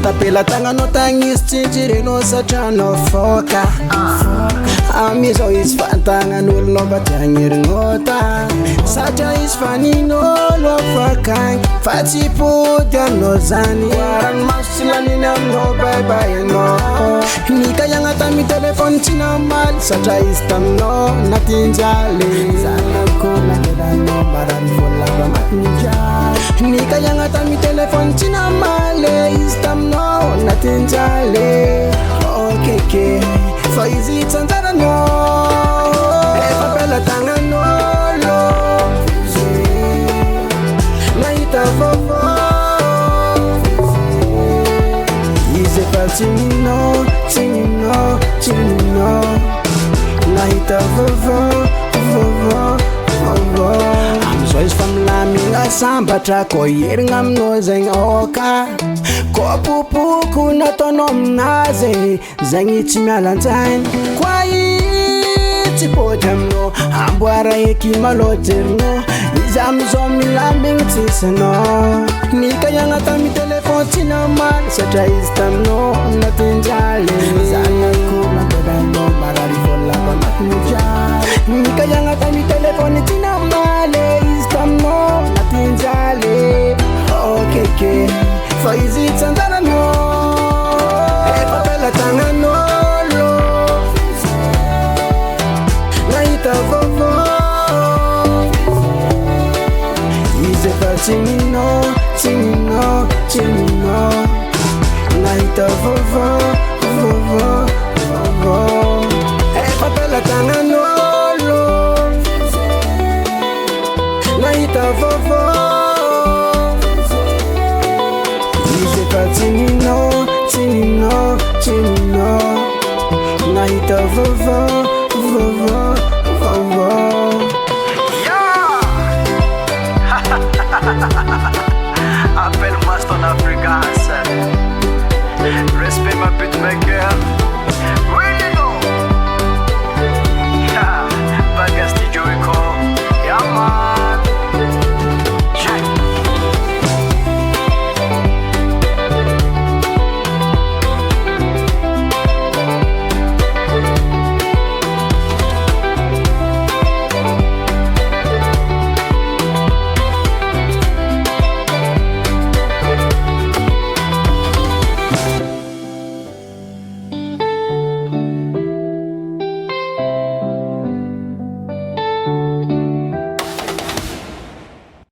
tapela tagnanao tagny izy tsitsireno satria anao foka amizao izy fantagnan'olonao mba tiagnerigna satria izy fanin'olo afakagny fa tsy pody aminao zany ranomaso tsy laniny aminao baibainao nikaiagna tamy telefôny tsy namaly satria izy taminao natinjaly zanako nakedanao mbarany volava matinjaly nikaiagna tamy telefôny tsy namaly izy taminao natinjaly okeke fa izy tsanjaranao efa bela tagnan'olo nahita vaovao izy efa tsy ninao nahita vaovao amizao izy fa milamigna sambatra koa herigna aminao zegny oka koa popoko nataonao aminazy zegny tsy mialan-tsainy koa tsy pody aminao amboara eky maloterinao izy amizao milamigny tsisinao nikaiagna tamy telefôny tsy namaly satria izy taminao natinjaly zanako nakedanao marary volava matinjaly nikaiagna tamy telefôny tsy namaly izy taminao natinjaly okeke fa izy tsanjaranao efa bela tagnan'olo nahita vaovao izy efa tsy ninao nahita vaovao efa bela tagnan'olo nahita vaovao izy efa tsy ninao nahita vaovao Appelle-moi stoneafrigasy. Respect ma beatmaker.